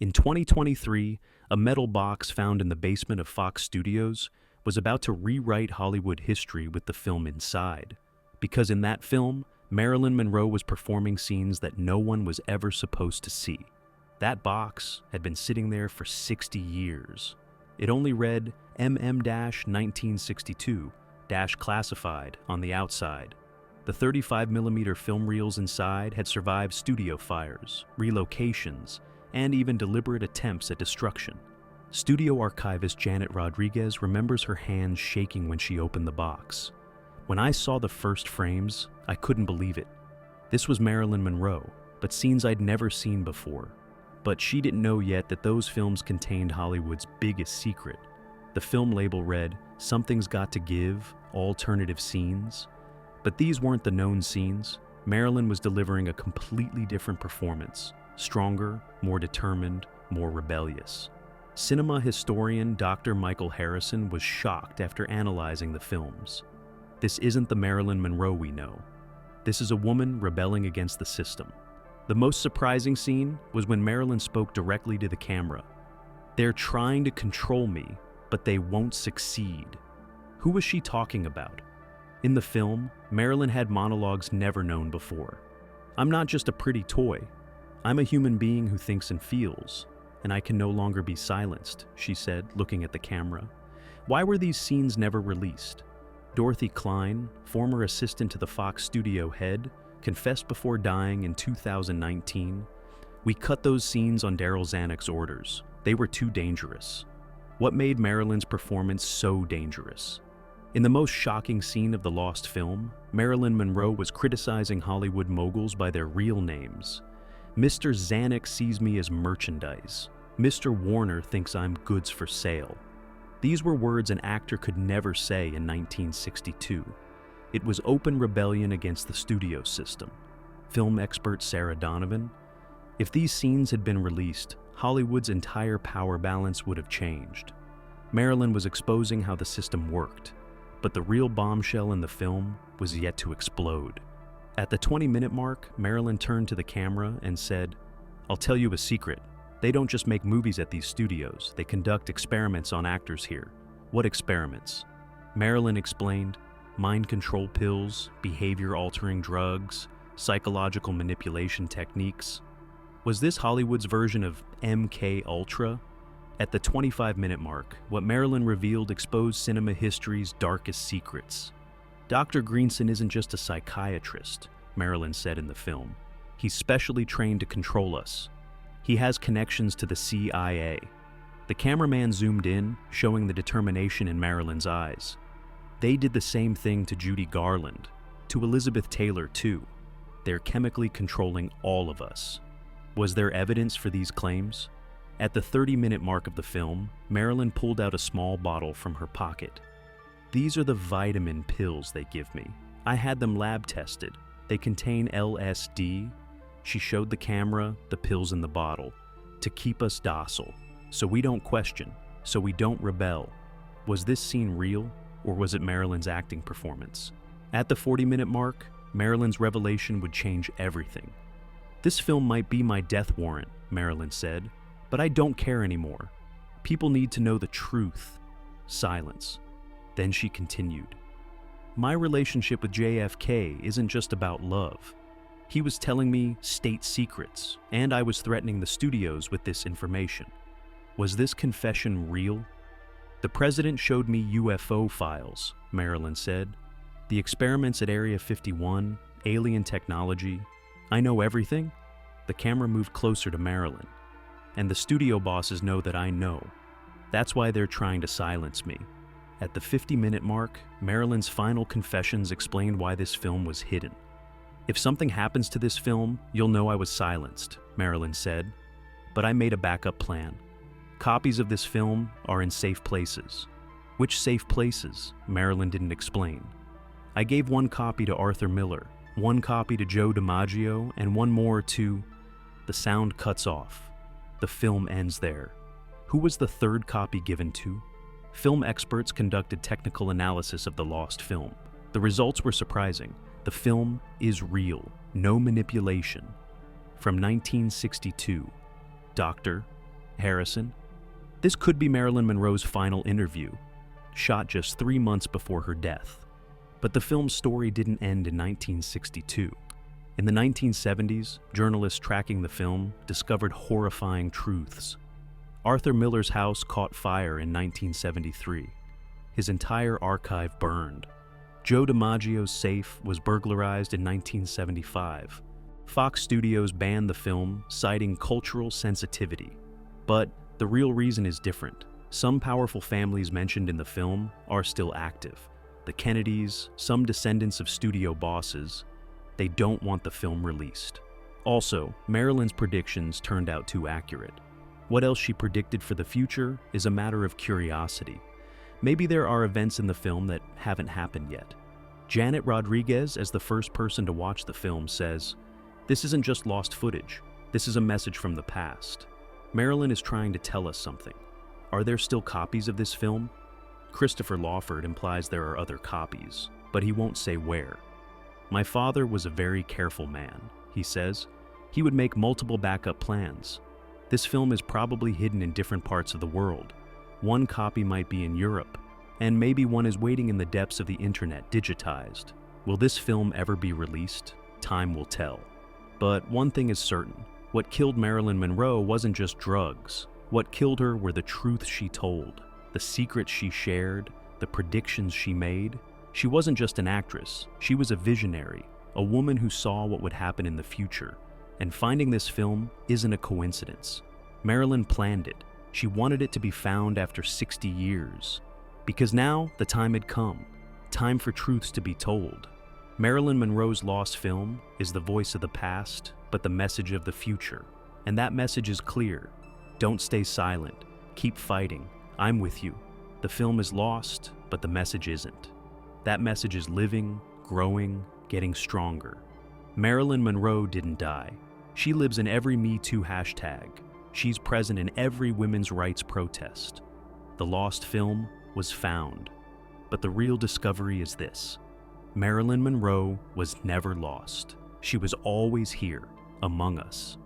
In 2023, a metal box found in the basement of Fox Studios was about to rewrite Hollywood history with the film inside. Because in that film, Marilyn Monroe was performing scenes that no one was ever supposed to see. That box had been sitting there for 60 years. It only read MM-1962-classified on the outside. The 35mm film reels inside had survived studio fires, relocations, and even deliberate attempts at destruction. Studio archivist Janet Rodriguez remembers her hands shaking when she opened the box. When I saw the first frames, I couldn't believe it. This was Marilyn Monroe, but scenes I'd never seen before. But she didn't know yet that those films contained Hollywood's biggest secret. The film label read, "Something's got to give, alternative scenes." But these weren't the known scenes. Marilyn was delivering a completely different performance. Stronger, more determined, more rebellious. Cinema historian Dr. Michael Harrison was shocked after analyzing the films. This isn't the Marilyn Monroe we know. This is a woman rebelling against the system. The most surprising scene was when Marilyn spoke directly to the camera. "They're trying to control me, but they won't succeed." Who was she talking about? In the film, Marilyn had monologues never known before. "I'm not just a pretty toy. I'm a human being who thinks and feels, and I can no longer be silenced," she said, looking at the camera. Why were these scenes never released? Dorothy Cline, former assistant to the Fox studio head, confessed before dying in 2019, "We cut those scenes on Daryl Zanuck's orders. They were too dangerous." What made Marilyn's performance so dangerous? In the most shocking scene of the lost film, Marilyn Monroe was criticizing Hollywood moguls by their real names. "Mr. Zanuck sees me as merchandise. Mr. Warner thinks I'm goods for sale." These were words an actor could never say in 1962. It was open rebellion against the studio system. Film expert Sarah Donovan, "If these scenes had been released, Hollywood's entire power balance would have changed." Marilyn was exposing how the system worked, but the real bombshell in the film was yet to explode. At the 20-minute mark, Marilyn turned to the camera and said, "I'll tell you a secret. They don't just make movies at these studios, they conduct experiments on actors here." "What experiments?" Marilyn explained, "Mind control pills, behavior-altering drugs, psychological manipulation techniques." Was this Hollywood's version of MK Ultra? At the 25-minute mark, what Marilyn revealed exposed cinema history's darkest secrets. "Dr. Greenson isn't just a psychiatrist," Marilyn said in the film. "He's specially trained to control us. He has connections to the CIA." The cameraman zoomed in, showing the determination in Marilyn's eyes. "They did the same thing to Judy Garland, to Elizabeth Taylor too. They're chemically controlling all of us." Was there evidence for these claims? At the 30-minute mark of the film, Marilyn pulled out a small bottle from her pocket. "These are the vitamin pills they give me. I had them lab tested. They contain LSD." She showed the camera the pills in the bottle. "To keep us docile, so we don't question, so we don't rebel." Was this scene real, or was it Marilyn's acting performance? At the 40-minute mark, Marilyn's revelation would change everything. "This film might be my death warrant," Marilyn said, "but I don't care anymore. People need to know the truth." Silence. Then she continued, "My relationship with JFK isn't just about love. He was telling me state secrets, and I was threatening the studios with this information." Was this confession real? "The president showed me UFO files," Marilyn said. "The experiments at Area 51, alien technology. I know everything." The camera moved closer to Marilyn. "And the studio bosses know that I know. That's why they're trying to silence me." At the 50-minute mark, Marilyn's final confessions explained why this film was hidden. "If something happens to this film, you'll know I was silenced," Marilyn said. "But I made a backup plan. Copies of this film are in safe places." Which safe places? Marilyn didn't explain. "I gave one copy to Arthur Miller, one copy to Joe DiMaggio, and one more to..." The sound cuts off. The film ends there. Who was the third copy given to? Film experts conducted technical analysis of the lost film. The results were surprising. The film is real, no manipulation. From 1962, Dr. Harrison. This could be Marilyn Monroe's final interview, shot just 3 months before her death. But the film's story didn't end in 1962. In the 1970s, journalists tracking the film discovered horrifying truths. Arthur Miller's house caught fire in 1973. His entire archive burned. Joe DiMaggio's safe was burglarized in 1975. Fox Studios banned the film, citing cultural sensitivity. But the real reason is different. Some powerful families mentioned in the film are still active. The Kennedys, some descendants of studio bosses. They don't want the film released. Also, Marilyn's predictions turned out too accurate. What else she predicted for the future is a matter of curiosity. Maybe there are events in the film that haven't happened yet. Janet Rodriguez, as the first person to watch the film, says, "This isn't just lost footage. This is a message from the past. Marilyn is trying to tell us something. Are there still copies of this film?" Christopher Lawford implies there are other copies, but he won't say where. "My father was a very careful man," he says. "He would make multiple backup plans. This film is probably hidden in different parts of the world. One copy might be in Europe, and maybe one is waiting in the depths of the internet, digitized. Will this film ever be released? Time will tell. But one thing is certain. What killed Marilyn Monroe wasn't just drugs. What killed her were the truths she told, the secrets she shared, the predictions she made. She wasn't just an actress. She was a visionary, a woman who saw what would happen in the future. And finding this film isn't a coincidence. Marilyn planned it. She wanted it to be found after 60 years. Because now the time had come. Time for truths to be told. Marilyn Monroe's lost film is the voice of the past, but the message of the future. And that message is clear. Don't stay silent. Keep fighting. I'm with you. The film is lost, but the message isn't. That message is living, growing, getting stronger. Marilyn Monroe didn't die. She lives in every MeToo hashtag. She's present in every women's rights protest. The lost film was found. But the real discovery is this. Marilyn Monroe was never lost. She was always here, among us.